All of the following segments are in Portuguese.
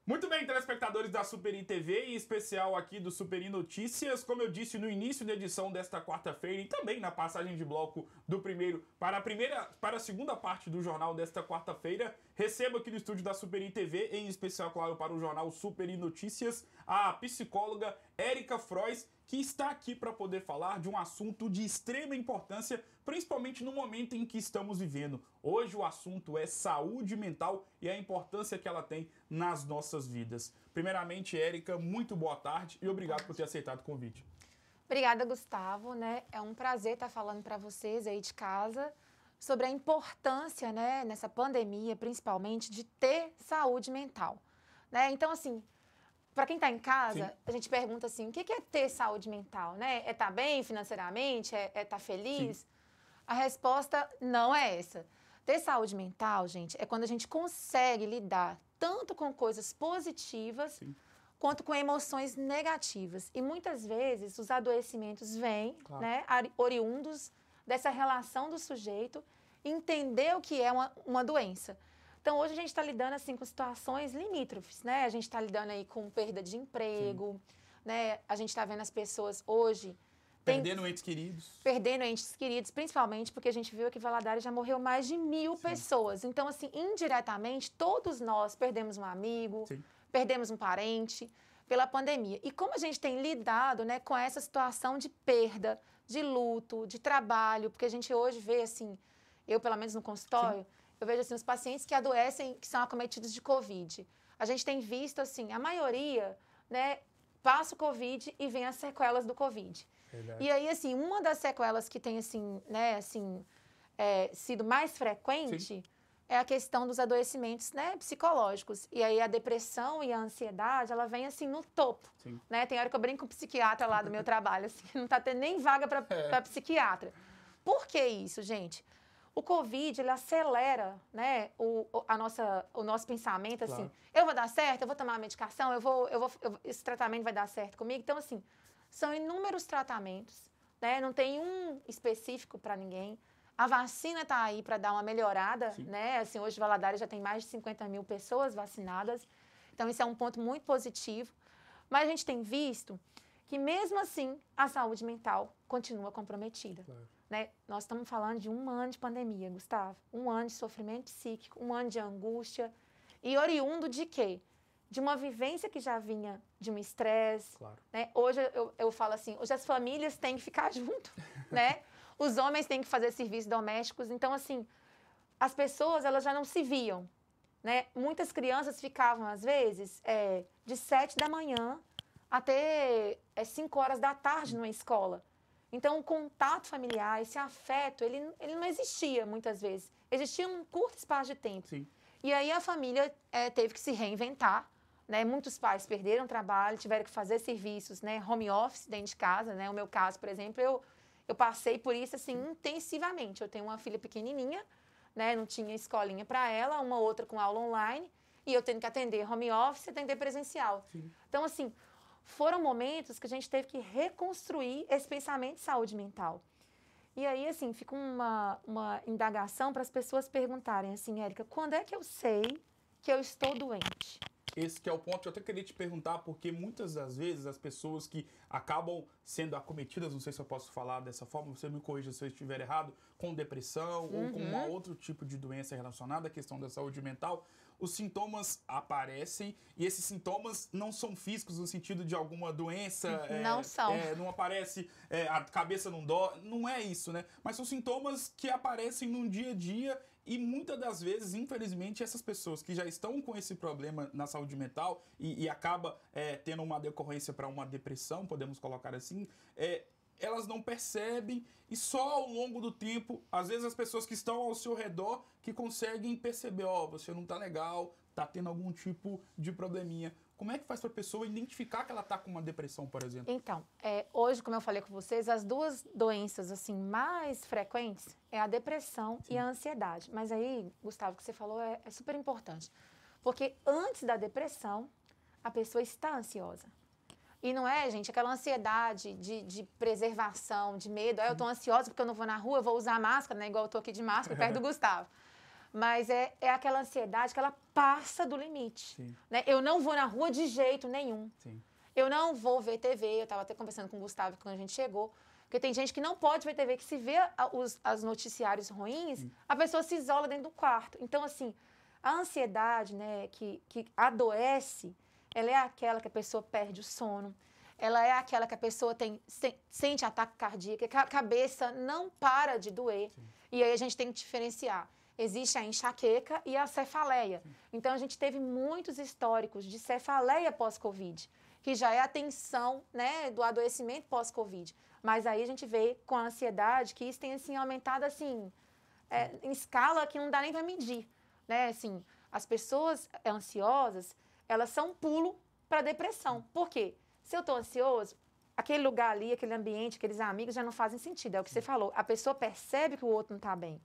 Muito bem, telespectadores da Superin TV, em especial aqui do Superin Notícias. Como eu disse no início da edição desta quarta-feira e também na passagem de bloco do primeiro para a segunda parte do jornal desta quarta-feira, recebo aqui no estúdio da Superin TV, em especial, claro, para o jornal Superin Notícias, a psicóloga Érica Frois, que está aqui para poder falar de um assunto de extrema importância, principalmente no momento em que estamos vivendo. Hoje o assunto é saúde mental e a importância que ela tem nas nossas vidas. Primeiramente, Érica, muito boa tarde e obrigado por ter aceitado o convite. Obrigada, Gustavo, né? É um prazer estar falando para vocês aí de casa sobre a importância, né, nessa pandemia, principalmente, de ter saúde mental, né? Então, assim, para quem está em casa, Sim. a gente pergunta assim, o que é ter saúde mental, né? É estar bem financeiramente? É estar feliz? Sim. A resposta não é essa. Ter saúde mental, gente, é quando a gente consegue lidar tanto com coisas positivas, sim, quanto com emoções negativas. E muitas vezes os adoecimentos vêm, claro, né, oriundos dessa relação do sujeito entender o que é uma doença. Então, hoje a gente está lidando assim, com situações limítrofes, né? A gente está lidando aí com perda de emprego, né? A gente está vendo as pessoas hoje... Perdendo entes queridos. Perdendo entes queridos, principalmente porque a gente viu que Valadares já morreu mais de 1000 sim, pessoas. Então, assim, indiretamente, todos nós perdemos um amigo, sim, perdemos um parente pela pandemia. E como a gente tem lidado, né, com essa situação de perda, de luto, de trabalho, porque a gente hoje vê, assim, eu pelo menos no consultório, sim, eu vejo assim, os pacientes que adoecem, que são acometidos de Covid. A gente tem visto, assim, a maioria, né, passa o Covid e vem as sequelas do Covid. Verdade. E aí, assim, uma das sequelas que tem, assim, né, assim, sido mais frequente, sim, é a questão dos adoecimentos, né, psicológicos. E aí a depressão e a ansiedade, ela vem, assim, no topo, sim, né? Tem hora que eu brinco com o psiquiatra lá do meu trabalho, assim, não tá tendo nem vaga para psiquiatra. Por que isso, gente? O Covid, ele acelera, né, o nosso pensamento, assim, claro, eu vou dar certo, eu vou tomar a medicação, esse tratamento vai dar certo comigo. Então, assim, são inúmeros tratamentos, né, não tem um específico para ninguém. A vacina está aí para dar uma melhorada, sim, né, assim, hoje Valadares já tem mais de 50 mil pessoas vacinadas, então isso é um ponto muito positivo. Mas a gente tem visto que, mesmo assim, a saúde mental continua comprometida. Claro. Né? Nós estamos falando de 1 ano de pandemia, Gustavo. 1 ano de sofrimento psíquico, 1 ano de angústia. E oriundo de quê? De uma vivência que já vinha de um estresse. Claro. Né? Hoje eu falo assim, hoje as famílias têm que ficar junto, né? Os homens têm que fazer serviços domésticos. Então, assim, as pessoas, elas já não se viam. Né? Muitas crianças ficavam, às vezes, de 7 da manhã até 5 horas da tarde numa escola. Então, o contato familiar, esse afeto, ele não existia muitas vezes. Existia um curto espaço de tempo. Sim. E aí a família teve que se reinventar, né? Muitos pais perderam o trabalho, tiveram que fazer serviços, né? Home office dentro de casa, né? O meu caso, por exemplo, eu passei por isso assim, intensivamente. Eu tenho uma filha pequenininha, né? Não tinha escolinha para ela, uma outra com aula online, e eu tendo que atender home office e atender presencial. Sim. Então, assim, foram momentos que a gente teve que reconstruir esse pensamento de saúde mental. E aí, assim, fica uma indagação para as pessoas perguntarem assim, Érica, quando é que eu sei que eu estou doente? Esse que é o ponto que eu até queria te perguntar, porque muitas das vezes as pessoas que acabam sendo acometidas, não sei se eu posso falar dessa forma, você me corrija se eu estiver errado, com depressão ou com um outro tipo de doença relacionada à questão da saúde mental, os sintomas aparecem e esses sintomas não são físicos no sentido de alguma doença. Não são. Não aparece, a cabeça não dói, não é isso, né? Mas são sintomas que aparecem no dia a dia e muitas das vezes, infelizmente, essas pessoas que já estão com esse problema na saúde mental e acaba tendo uma decorrência para uma depressão, podemos colocar assim, elas não percebem e só ao longo do tempo, às vezes as pessoas que estão ao seu redor que conseguem perceber, você não tá legal, tá tendo algum tipo de probleminha. Como é que faz para a pessoa identificar que ela tá com uma depressão, por exemplo? Então, hoje, como eu falei com vocês, as duas doenças assim mais frequentes é a depressão, sim, e a ansiedade. Mas aí, Gustavo, o que você falou é super importante. Porque antes da depressão, a pessoa está ansiosa. E não é, gente, aquela ansiedade de preservação, de medo. Eu tô ansiosa porque eu não vou na rua, eu vou usar máscara, né? Igual eu tô aqui de máscara perto do Gustavo. Mas é aquela ansiedade que ela passa do limite. Né? Eu não vou na rua de jeito nenhum. Sim. Eu não vou ver TV. Eu estava até conversando com o Gustavo quando a gente chegou. Porque tem gente que não pode ver TV, que se vê os noticiários ruins, a pessoa se isola dentro do quarto. Então, assim, a ansiedade, né, que adoece, ela é aquela que a pessoa perde o sono. Ela é aquela que a pessoa sente ataque cardíaco, que a cabeça não para de doer. Sim. E aí a gente tem que diferenciar. Existe a enxaqueca e a cefaleia. Sim. Então, a gente teve muitos históricos de cefaleia pós-Covid, que já é a tensão, né, do adoecimento pós-Covid. Mas aí a gente vê com a ansiedade que isso tem, assim, aumentado, assim, em escala que não dá nem para medir, né? Assim, as pessoas ansiosas, elas são um pulo para a depressão. Por quê? Se eu estou ansioso, aquele lugar ali, aquele ambiente, aqueles amigos já não fazem sentido. É o que você falou. A pessoa percebe que o outro não está bem.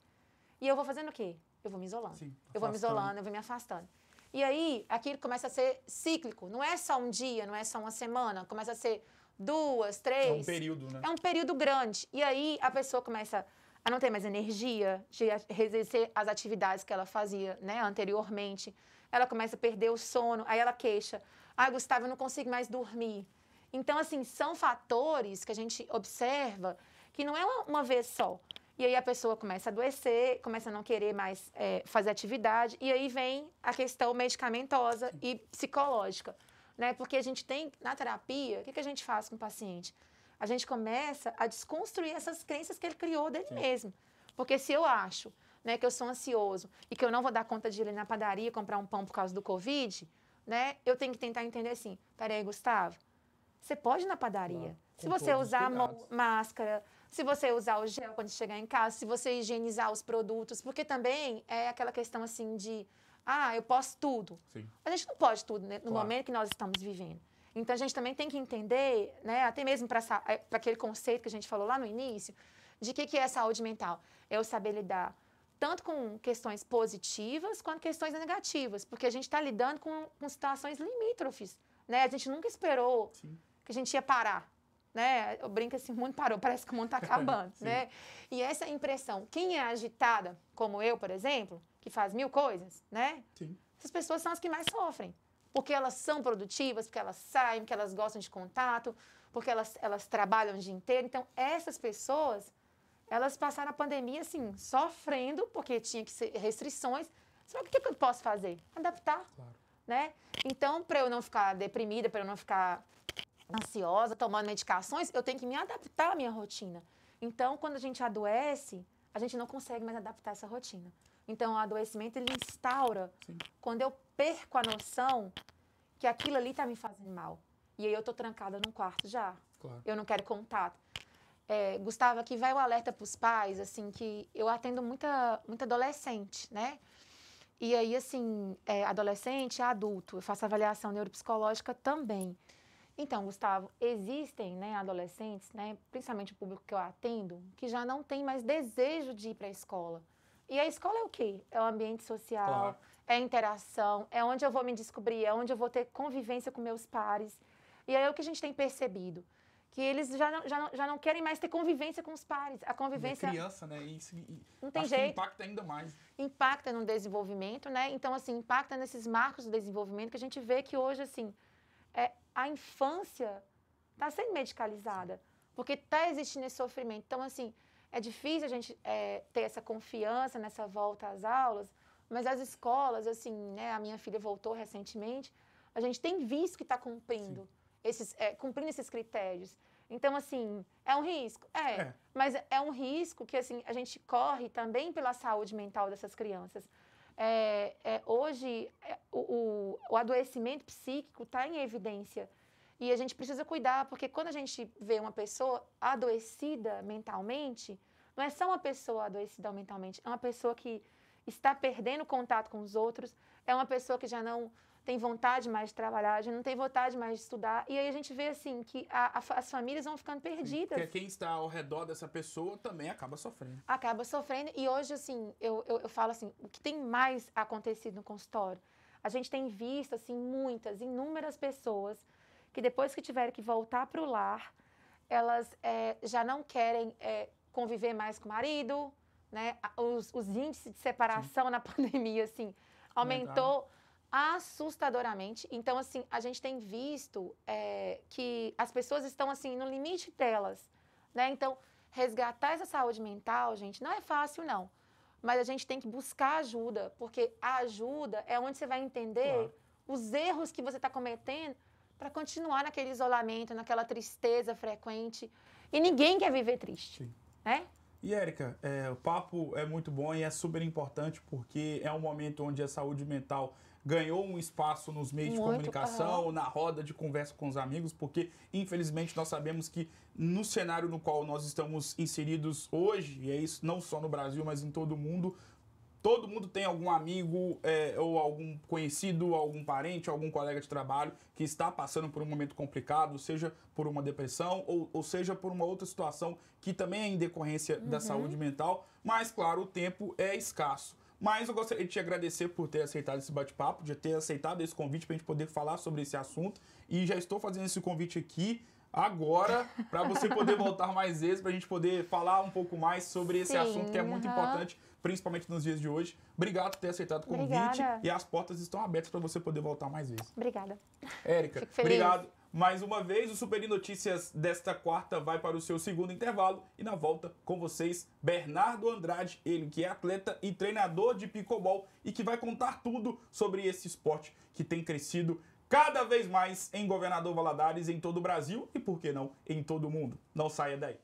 E eu vou fazendo o quê? Eu vou me isolando. Sim, eu vou me isolando, eu vou me afastando. E aí, aquilo começa a ser cíclico. Não é só um dia, não é só uma semana. Começa a ser 2, 3. É um período, né? É um período grande. E aí, a pessoa começa a não ter mais energia de exercer as atividades que ela fazia, né, anteriormente. Ela começa a perder o sono. Aí ela queixa. Ah, Gustavo, eu não consigo mais dormir. Então, assim, são fatores que a gente observa que não é uma vez só. E aí a pessoa começa a adoecer, começa a não querer mais fazer atividade. E aí vem a questão medicamentosa e psicológica. Né? Porque a gente tem, na terapia, o que a gente faz com o paciente? A gente começa a desconstruir essas crenças que ele criou dele mesmo. Porque se eu acho, né, que eu sou ansioso e que eu não vou dar conta de ir na padaria comprar um pão por causa do Covid, né, eu tenho que tentar entender assim, peraí, Gustavo, você pode ir na padaria. Claro, se você usar máscara, se você usar o gel quando chegar em casa, se você higienizar os produtos, porque também é aquela questão assim de, eu posso tudo. Sim. A gente não pode tudo, né, no momento que nós estamos vivendo. Então, a gente também tem que entender, né, até mesmo para aquele conceito que a gente falou lá no início, de que é saúde mental. É eu saber lidar tanto com questões positivas quanto questões negativas, porque a gente está lidando com situações limítrofes. Né? A gente nunca esperou que a gente ia parar. Né? Eu brinco assim, o mundo parou, parece que o mundo está acabando. Né? E essa impressão, quem é agitada, como eu, por exemplo, que faz 1000 coisas, né? Sim. Essas pessoas são as que mais sofrem. Porque elas são produtivas, porque elas saem, porque elas gostam de contato, porque elas trabalham o dia inteiro. Então, essas pessoas, elas passaram a pandemia, assim, sofrendo, porque tinha que ser restrições. Só que o que eu posso fazer? Adaptar. Claro. Né? Então, para eu não ficar deprimida, para eu não ficar ansiosa, tomando medicações, eu tenho que me adaptar à minha rotina. Então, quando a gente adoece, a gente não consegue mais adaptar essa rotina. Então, o adoecimento, ele instaura quando eu perco a noção que aquilo ali está me fazendo mal. E aí eu estou trancada num quarto já. Claro. Eu não quero contato. Gustavo, aqui vai o alerta para os pais, assim, que eu atendo muita adolescente, né? E aí, assim, adolescente, adulto, eu faço avaliação neuropsicológica também. Então, Gustavo, existem, né, adolescentes, né, principalmente o público que eu atendo, que já não tem mais desejo de ir para a escola. E a escola é o quê? É o ambiente social, claro. É a interação, é onde eu vou me descobrir, é onde eu vou ter convivência com meus pares. E aí é o que a gente tem percebido, que eles já não querem mais ter convivência com os pares. A convivência... E criança, né? Isso, não tem jeito. jeito. Impacta ainda mais. Impacta no desenvolvimento, né? Então, assim, impacta nesses marcos do desenvolvimento que a gente vê que hoje, assim, a infância está sendo medicalizada, porque está existindo esse sofrimento. Então, assim, é difícil a gente ter essa confiança nessa volta às aulas, mas as escolas, assim, né? A minha filha voltou recentemente, a gente tem visto que está cumprindo esses critérios. Então, assim, é um risco? Mas é um risco que, assim, a gente corre também pela saúde mental dessas crianças. Hoje, o adoecimento psíquico está em evidência e a gente precisa cuidar, porque quando a gente vê uma pessoa adoecida mentalmente, não é só uma pessoa adoecida mentalmente, é uma pessoa que está perdendo contato com os outros, é uma pessoa que já não tem vontade mais de trabalhar, já não tem vontade mais de estudar. E aí a gente vê, assim, que as famílias vão ficando perdidas. Porque quem está ao redor dessa pessoa também acaba sofrendo. Acaba sofrendo. E hoje, assim, eu falo assim, o que tem mais acontecido no consultório? A gente tem visto, assim, inúmeras pessoas que depois que tiveram que voltar para o lar, elas já não querem conviver mais com o marido, né? Os índices de separação na pandemia, assim, aumentou assustadoramente. Então, assim, a gente tem visto que as pessoas estão, assim, no limite delas, né? Então, resgatar essa saúde mental, gente, não é fácil, não. Mas a gente tem que buscar ajuda, porque a ajuda é onde você vai entender os erros que você está cometendo para continuar naquele isolamento, naquela tristeza frequente. E ninguém quer viver triste, né? E, Érica, o papo é muito bom e é super importante porque é um momento onde a saúde mental ganhou um espaço nos meios de comunicação, na roda de conversa com os amigos, porque, infelizmente, nós sabemos que no cenário no qual nós estamos inseridos hoje, e é isso não só no Brasil, mas em todo mundo tem algum amigo ou algum conhecido, algum parente, algum colega de trabalho que está passando por um momento complicado, seja por uma depressão ou seja por uma outra situação que também é em decorrência da saúde mental, mas, claro, o tempo é escasso. Mas eu gostaria de te agradecer por ter aceitado esse bate-papo, de ter aceitado esse convite para a gente poder falar sobre esse assunto. E já estou fazendo esse convite aqui agora para você poder voltar mais vezes, para a gente poder falar um pouco mais sobre esse assunto que é muito importante, principalmente nos dias de hoje. Obrigado por ter aceitado o convite. E as portas estão abertas para você poder voltar mais vezes. Obrigada. Érica, obrigado. Mais uma vez, o Super Notícias desta quarta vai para o seu segundo intervalo e na volta com vocês, Bernardo Andrade, ele que é atleta e treinador de pickleball e que vai contar tudo sobre esse esporte que tem crescido cada vez mais em Governador Valadares, em todo o Brasil e, por que não, em todo o mundo. Não saia daí.